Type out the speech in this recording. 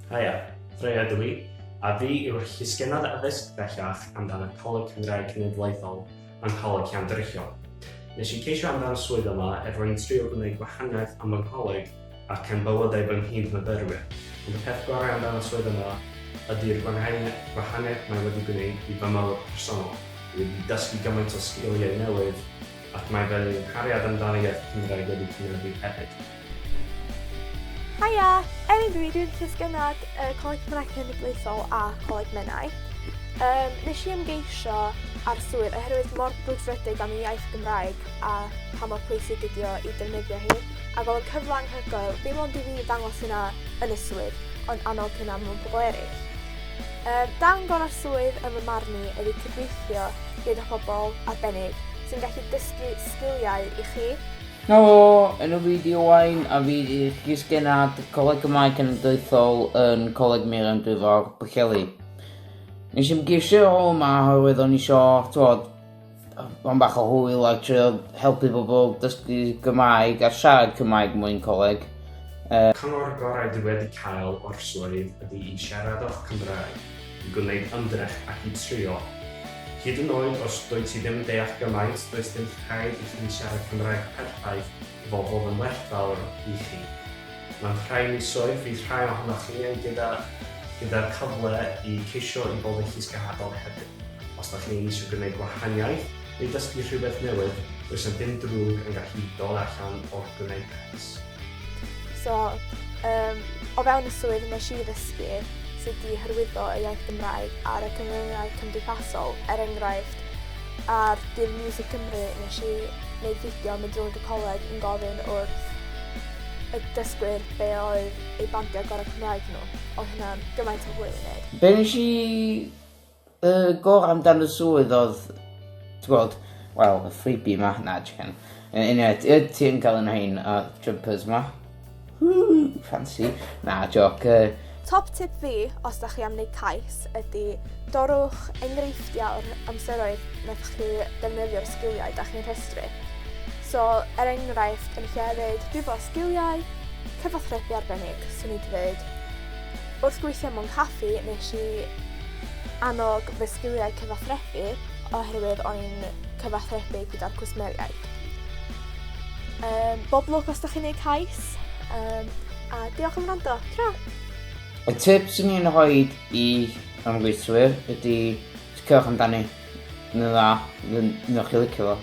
Haia, Freya ydw i, a fi yw'r Llysgenhad addysg bellach amdano Coleg Cymraeg Cenedlaethol yn Coleg Llysgenhadon. Nes i ceisio amdano swydd yma mwyn trio gwneud gwahaniaeth am y coleg ac yn bywydau fy nghydmyfyrwyr. Ond y peth gorau amdano swydd yma ydy'r gwahaniaeth mae wedi gwneud i fy mywyd personol. Wedi dysgu gymaint o sgiliau newydd ac mae fe'n cariad amdano iaith Cymraeg wedi cynyddu hefyd. Haia, dwi'n Llysgenhad Coleg Cymraeg Cenedlaethol a Coleg Menai. Nes i ymgeisio ar swydd oherwydd mor brwdfrydig am ei iaith Gymraeg a pa mor pwysig ydi o i defnyddio hi. Ac oedd y cyfle anhygoel, dim ond i fi ddangos hynna yn y swydd, ond annog hynna mewn pobl eraill. Dangon ar swydd yn fy marn i ydy cydweithio gyda pobl arbennig sy'n gallu dysgu sgiliau i chi. Helo, enw fi di Owain a fi di Llysgenhad Coleg Cymraeg Cenedlaethol yn Coleg Miriam Dwyfor, Pwllheli. Nes i ymgeisio o yma oherwydd o'n isio, o'n bach o hwyl a trio helpu bobl dysgu Gymraeg a siarad Cymraeg mwyn coleg. Cyngor gorau dwi wedi cael o'r swydd ydy i siarad o'ch Cymraeg, i gwneud ymdrech ac i trio. Hyd yn oed os dwyt ti ddim yn deall gymaint, does dim rhaid i chi siarad Cymraeg perffaith fel fod yn werthfawr i chi. Mae'n rhaid i swydd fydd rhai ohonoch chi gyda'r cyfle i ceisio i bod yn Llysgenhadol hefyd. Os ydych chi'n eisiau gwneud gwahaniaeth neu dysgu rhywbeth newydd, does dim drwg yn gallu dod allan o'r gwneud pres. So, o fewn y swydd nes i ddysgu sydd wedi hyrwyddo y iaith Gymraeg ar y cyfryngau cymdeithasol, enghraifft ar Dydd Music Cymru nes i wneud fideo mynd rownd y coleg yn gofyn wrth y dysgwyr be oedd eu bandiau gorau Cymraeg nhw. Oedd hynna'n gymaint o hwyl i wneud. Be nes i gorau amdano swydd oedd, ti'n gweld, wel, y freebie ma, na, chicken. Unwaith, ti'n cael yn hein a jumpers ma. Fancy. Na, joc. Top tip fi, os da chi am wneud cais, ydy dorwch enghreifftiau o'r amseroedd wnaeth chi defnyddio'r sgiliau da chi'n rhestru. So, enghraifft, yn lle dweud, dwi fo sgiliau cyfathrebu arbennig, swn i dweud. Wrth gweithio mewn caffi, nes i annog fy sgiliau cyfathrebu oherwydd o'n i'n cyfathrebu gyda'r cwsmeriaid. Bob lwc os da chi'n wneud cais, a diolch am wrando. Tro! Y tip sy'n ni'n rhoi i ymgweithwyr ydy cewch amdani. Yn dda, newch chi licio fo.